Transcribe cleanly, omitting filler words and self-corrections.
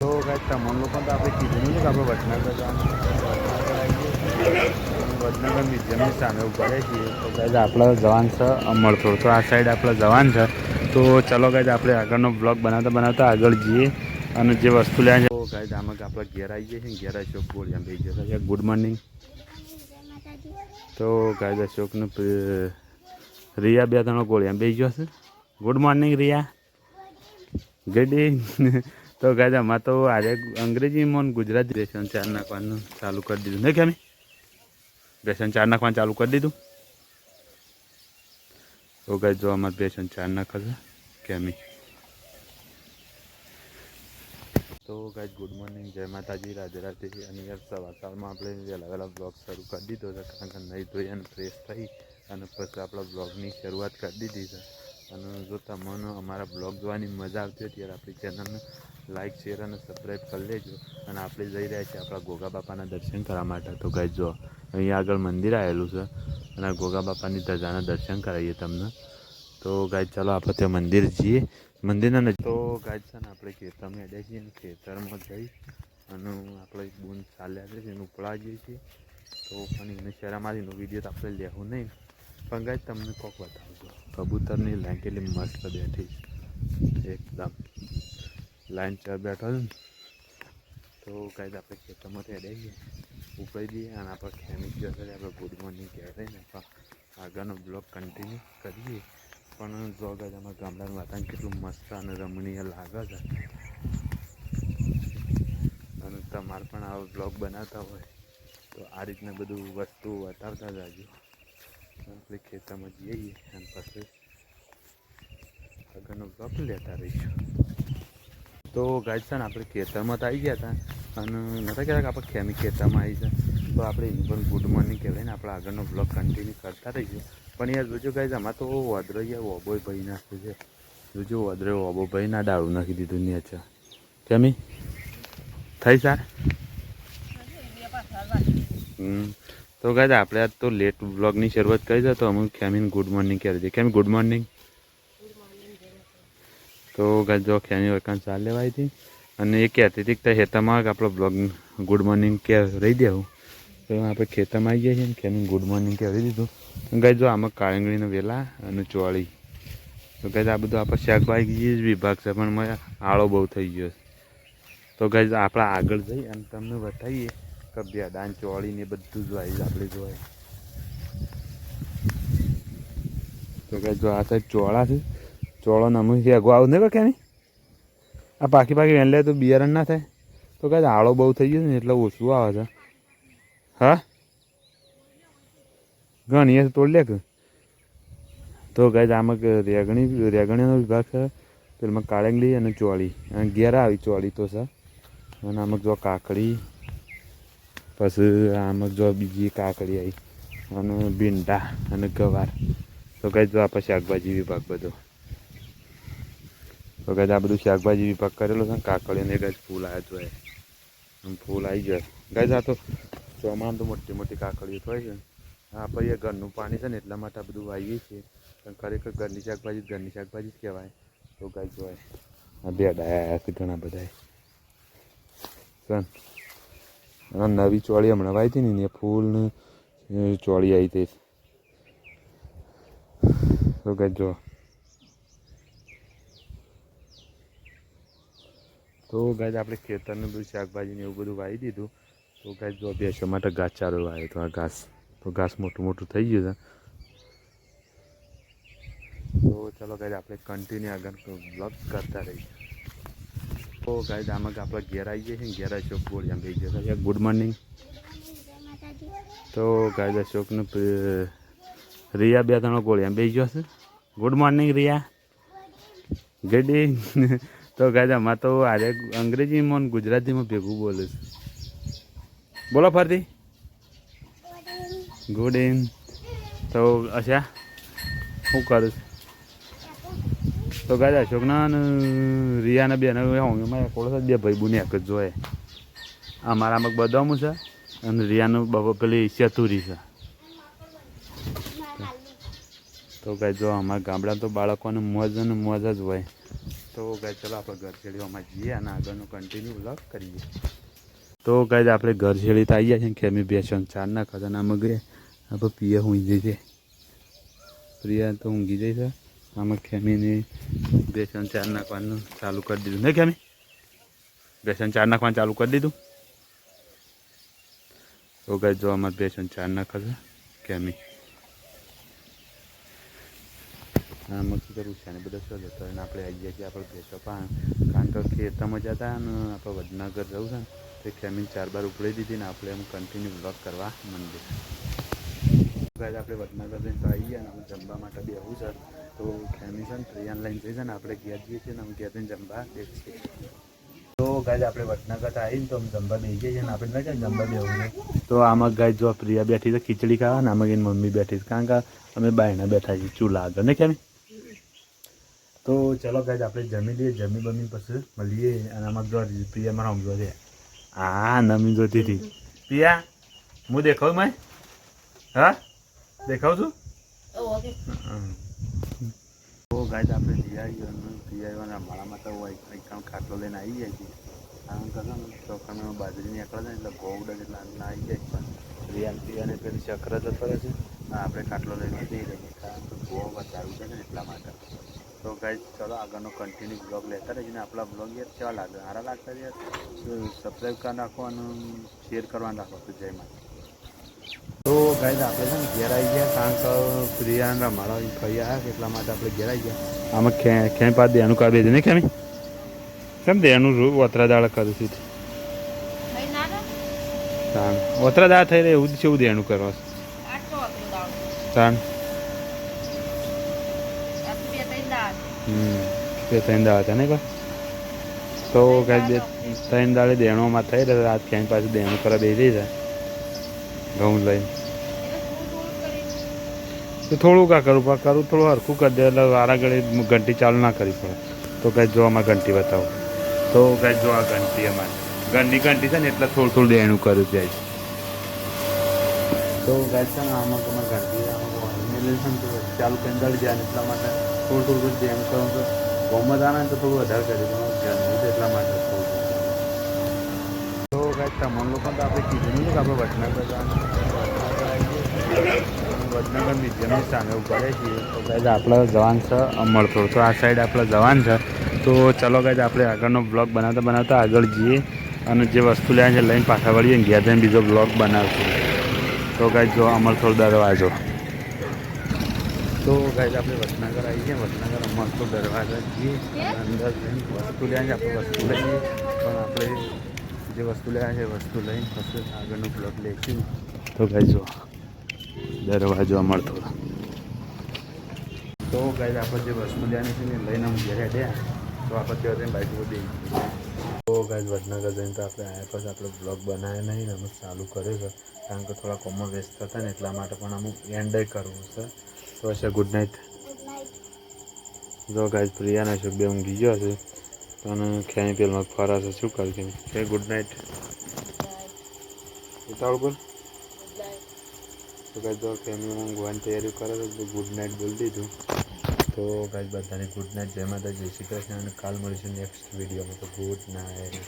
તો કાંઈ તમને લોકો તો આપણે કીધું નહીં કે આપણે વડનગર જવાનું વડનગર મ્યુઝિયમની સામે ઉભા રહે છીએ. તો કાંઈ આપણે જવાન છે અમરતોડ. તો આ સાઈડ આપણે જવાન છે. તો ચલો કાંઈ આપણે આગળનો બ્લોગ બનાવતા આગળ જઈએ અને જે વસ્તુ લેવા છે. તો કાંઈ આમાં આપણે ઘેર આવી જઈએ છીએ. ઘેર અશોક બોલ્યા ભાઈ જશે. Good morning. તો કાંઈ અશોકને રિયા બે ત્રણ ગોળિયા બે ગયો છે. Good morning Riya. Good evening. તો ગાય આમાં તો આજે અંગ્રેજીમાં ગુજરાતી લેસન 4 નાખવાનું ચાલુ કરી દીધું નહીં કેમ લેસન 4 નાખવાનું ચાલુ કરી દીધું. તો ગાય જો અમારે લેસન 4 નાખે કેમી. તો ગાય ગુડ મોર્નિંગ, જય માતાજી, રાધે રાધે. અને યાર સવારમાં આપણે વહેલા બ્લોગ શરૂ કરી દીધો છે. કારણ કે નહીં ધોઈ અને ફ્રેશ થઈ અને પછી આપણા બ્લોગની શરૂઆત કરી દીધી છે. અને જો તમને અમારા બ્લોગ જોવાની મજા આવતી હોય ત્યારે આપણી ચેનલને લાઇક શેર અને સબસ્ક્રાઈબ કરી લેજો. અને આપણે જઈ રહ્યા છીએ આપણા ગોગા બાપાના દર્શન કરવા માટે. તો ગાય જો અહીંયા આગળ મંદિર આવેલું છે અને ગોગા બાપાની ધજાના દર્શન કરાવીએ તમને. તો ગાય ચાલો આપણે ત્યાં મંદિર જઈએ. મંદિરના નજીક તો ગાય છે ને આપણે ખેતરમાં અડ્યા છીએ ને ખેતરમાં જઈ અને આપણે બૂંદ ચાલ્યા છે એનું ઉપડા જઈએ છીએ. તો પણ એને શેરામાંથીનો વિડીયો તો આપણે લેવું નહીં, પણ ગાય તમને કોક બતાવજો. કબૂતરની લાઈન કેટલી મસ્ત બેઠી એકદમ લાઈન ચાર બેઠો છે ને. તો ગાય આપણે ખેતરમાંથી અડાઈએ ઉપડી દઈએ અને આપણે ખેમી જશે આપણે ગુડ મોર્નિંગ કહેવાય ને આપણે આગળનો બ્લોગ કન્ટિન્યુ કરીએ. પણ જો ગાય અમારા ગામડાનું વાતાવરણ કેટલું મસ્ત અને રમણીય લાગે છે. અને તમારે પણ આવો બ્લોગ બનાવતા હોય તો આ રીતના બધું વસ્તુ બતાવતા જાજો. આપણે ખેતરમાં જઈએ અને પછી આગળનો બ્લોગ લેતા રહીશું. તો ગાય છે ને આપણે ખેતરમાં તો આવી ગયા હતા અને નહોતા કહેતા કે આપણે ખેમી ખેતરમાં આવી છે. તો આપણે એની પણ ગુડ મોર્નિંગ કહેવાય ને આપણે આગળનો બ્લોગ કન્ટિન્યુ કરતા રહીશું. પણ યાર જોજો ગાય આમાં તો વદરો યાર ઓબોય ભાઈ નાખે છે. જોજો વદરે ઓબો ભાઈ ના ડાળું નાખી દીધું ને છે કેમી થઈ સાર. તો ગાય આપણે આજ તો લેટ બ્લોગની શરૂઆત કરી છે. તો અમે ખેમીને ગુડ મોર્નિંગ કહેવાય છે. કેમ ગુડ મોર્નિંગ. તો ગાય જો ખેમી વળકાન ચાલ લેવાય હતી અને એ કહેતી હતી કે ખેતરમાં આપણો બ્લોગ ગુડ મોર્નિંગ કે રહી દેવું. તો આપણે ખેતરમાં આવી ગયા છીએ ને ખેમી ગુડ મોર્નિંગ કહેવી દીધું. ગાય જો આમાં કાળંગળીનો વેલા અને ચોળી. તો ગાય આ બધું આપણે શાકભાજી જ વિભાગ છે પણ મને આળો બહુ થઈ ગયો છે. તો ગાય આપણે આગળ જઈ અને તમને બતાવીએ કે ભેડાન ચોળીને બધું જ આવી આપણે જોવાય. તો ગાય જો આ સાઈડ ચોળા છે. ચોળો નમું આગો આવું નહીં કે નહીં આ પાકી વેણ લે તો બિયારણ ના થાય. તો કાંઈ આળો બહુ થઈ ગયો ને એટલે ઓછું આવે છે. હા ઘણી તોડ લે કે. તો ગાય આમાં રેગણીનો વિભાગ છે. પેલામાં કાળંગલી અને ચોળી અને ઘેરા આવી ચોળી તો છે. અને આમાં જો કાકડી પછી આમાં જો બીજી કાકડી આવી અને ભીંડા અને ગવાર. તો ગાય જો આપણે શાકભાજી વિભાગ બધો. તો ગાય આ બધું શાકભાજી વિભાગ કરેલો છે. કાકડીને ગાય ફૂલ આવ્યા જોઈએ ફૂલ આવી જાય. ગાય આ તો ચોમાસામાં તો મોટી મોટી કાકડીઓ હોય છે. આપણે એ ઘરનું પાણી છે ને એટલા માટે આ બધું વાવીએ છીએ. પણ ખરેખર ઘરની શાકભાજી જ કહેવાય. તો ગાય જોવાય આ ભેડા છે ઘણા બધા. નવી ચોળી હમણાં વાવી હતી ને એ ફૂલ ચોળી આવી હતી. તો ગાય જો તો ગાય આપણે ખેતરનું બધું શાકભાજીને એવું બધું વાવી દીધું. તો ગાય જો બેસવા માટે ઘાસ ચારો વાવ્યો તો આ ઘાસ. તો ઘાસ મોટું મોટું થઈ ગયું છે. તો ચાલો ગાય આપણે કન્ટિન્યુ આગળ બ્લોગ કરતા રહીએ. તો ગાય આમાં આપણે ઘેર આવી જઈએ છીએ. ઘેર અશોક બોલ્યા ભાઈ જશે. Good morning. તો ગાય અશોકને રિયા બે ત્રણ ગોળિયા બે ગયો છે. Good morning Riya. Good evening. તો ગાય આમાં તો આજે અંગ્રેજીમાં ગુજરાતીમાં ભેગું બોલે છે. બોલો ફરતી. Good evening. તો અચ્છા શું કરું છું. તો ગાય અશોકના રિયાના બેન હોંગમાં થોડો બે ભાઈ બુને એક જ જોઈએ. અમારામાં બદામું છે અને રિયાનું પેલી ચતુરી છે. તો ગાય જો અમારા ગામડામાં તો બાળકોને મોજ અને મોજ જ હોય. તો તો ગાઈઝ ચલો આપણે ઘર છેડીઓમાં જઈએ અને આગળનું કન્ટિન્યુ વ્લોગ કરીએ. તો ગાઈઝ આપણે ઘર છેડી તો આવી ગયા છીએ. ખેમી બેસન 4 ના ખજાનામાં ગયે આપણે પિયા ઊંઘી જઈ છે. પ્રિયા તો ઊંઘી જઈ છે. આમાં ખેમીની બેસન 4 નાખવાનું ચાલુ કરી દીધું નહીં ખેમી? બેસન 4 નાખવાનું ચાલુ કરી દીધું. તો ગાઈઝ જો અમારે બેસન 4 નાખે છે ખેમી. આમાં શું કરવું છે ને બધા શું જતો અને આપણે આવી ગયા છીએ આપણે ભેંસો પણ કારણ કે ખેતરમાં જતા અને આપણે વડનગર જવું છે ને તે ખેમીને 4 બાર ઉપડી દીધી ને આપણે એમ કન્ટિન્યુ બ્લોગ કરવા માંડીએ. ગાઈઝ આપણે વડનગર જઈને તો આવી ગયા ને આપણે જમવા માટે બેહવું છે. તો ખેમી છે ને પ્રિયાને લઈને જઈએ ને આપણે ઘેર જઈએ છીએ ને અમે ઘેર જઈને જમવા બેસીએ. તો ગાઈઝ આપણે વડનગર આવીને તો અમે જમવા બેસી જઈએ ને આપણે ન જમવા બેવું. તો આમાં ગાઈઝ જો પ્રિયા બેઠી છે ખીચડી ખાવા ને આમાં એની મમ્મી બેઠી છે કારણ કે અમે બાયણા બેઠા છીએ ચૂલા આગળ ને ખેમી. તો ચલો ગાઈઝ આપણે જમી લઈએ. જમી બમી પછી મળીએ અને આમાં જો પ્રિયા મારા સમજો છે. હા નમી જોતી હતી પ્રિયા હું દેખાવ મેં હા દેખાવ છું. તો ગાઈઝ આપણે પ્રિયા મારામાં તો ખાટલો લઈને આવી જાય છે. આમ કરો ને ચોખામાં બાજરી નીકળે છે એટલે ગોવડ એટલે આવી જાય છે. પ્રિયાને પેલી ચક્ર જતો રહે છે. આપણે ખાટલો લઈને જઈ રહીએ કારણ કે ગોવ વધારું છે ને એટલા માટે. તો ગાઈઝ ચલો આગળનો કન્ટિન્યુ બ્લોગ લેતા રહીએ ને આપણા બ્લોગ યાર કેવા લાગે સારા લાગતા યાર સબસ્ક્રાઈબ કરી નાખો અને શેર કરવાનું રાખો તો જય માતા. તો ગાઈઝ આપણે છે ને ઘેર આવી ગયા કારણ કે પ્રિયાને રમાડો ખાઈ આવ્યા એટલા માટે આપણે ઘેર આવી ગયા. આમાં ખેમ પાસ દેનું કાઢી દે ને ખેમી કેમ દેનું ઓતરા દાળ કરું છું તાણ ઓતરા દાળ થઈ રહે એવું કેવું દેનું કરવા તાણ બે 3 દાળ હતા ને ભાઈ. તો ગાઈઝ 3 દાળે દેણોમાં થઈ રહે રાત ખેમ પાછું દેણું કરવા બેસી જાય ઘઉં લઈને. તો થોડું કા કરું પણ કરું થોડું હરખું કરી દે એટલે વારા ઘડી ઘંટી ચાલુ ના કરી પડે. તો ગાઈઝ જો અમારે ઘંટી બતાવો. તો ગાઈઝ જો આ ઘંટી અમારે ઘરની ઘંટી છે ને એટલે થોડું થોડું દેણું કર્યું જાય છે. તો ગાઈઝ છે ને આમાં તમારે ઘંટી ચાલુ કરી દળી જાય એટલા માટે થોડું થોડું દેણું કરવું તો ગોમત આવે ને તો થોડું વધારે કરી ઘરનું એટલા માટે થોડું. તો ગાઈઝ તમામ લોકો તો આપણે કીધું નહીં કે આપણે વડનગર જવાનું વડનગર મ્યુઝિયમની સામે ઉભા છીએ. તો ગાઈઝ આપણે જવાન છે અમરતોડ. તો આ સાઈડ આપણે જવાન છે. તો ચલો ગાઈઝ આપણે આગળનો બ્લોગ બનાવતા બનાવતા આગળ જઈએ અને જે વસ્તુ લેવા છે લઈને પાછા વળીએ ઘેર જઈને બીજો બ્લોગ બનાવશું. તો ગાઈઝ જો અમરતોડ દરવાજો. તો ગાઈઝ આપણે વડનગર આવી ગયા. વડનગર અમરતોડ દરવાજા જઈએ અંદર જઈને વસ્તુ લેવા છે આપણે વસ્તુ લઈએ પણ આપણે જે વસ્તુ લેવા છે વસ્તુ લઈને પછી આગળનો બ્લોગ લઈશું. તો ગાઈઝ જો દરવાજો અમરતોડ. તો ગાઈઝ આપણે જે વસ્તુ લેવાની છે ને લઈને અમે ઘરે હટ્યા તો આપણે ત્યાં જઈને બાઇક ઉપર બેસી. તો ગાઈઝ વડનગર જઈને તો આપણે આવ્યા પછી આપણે બ્લોગ બનાવ્યા નહીં ને અમે ચાલુ કર્યું છે કારણ કે થોડા કોમો વ્યસ્ત હતા ને એટલા માટે પણ અમુક એન્ડ કરવું છે. તો હશે ગુડ નાઇટ. જો ગાઈઝ પ્રિયાને છે બે ઊંઘી ગયો છે અને ખેઈ પેલમાં ફરા છે શું કર્યું કે ગુડ નાઇટ ઉતાવળ બોલ. તો ગાઈઝ જો ખેમી ઊંઘવાની તૈયારી કરે તો ગુડ નાઇટ બોલી દીધું. તો ગાઈઝ બધાને ગુડ નાઇટ જય માતા જય શ્રી કૃષ્ણ અને કાલ મળીશું નેક્સ્ટ વિડીયોમાં. તો ગુડ નાઇટ.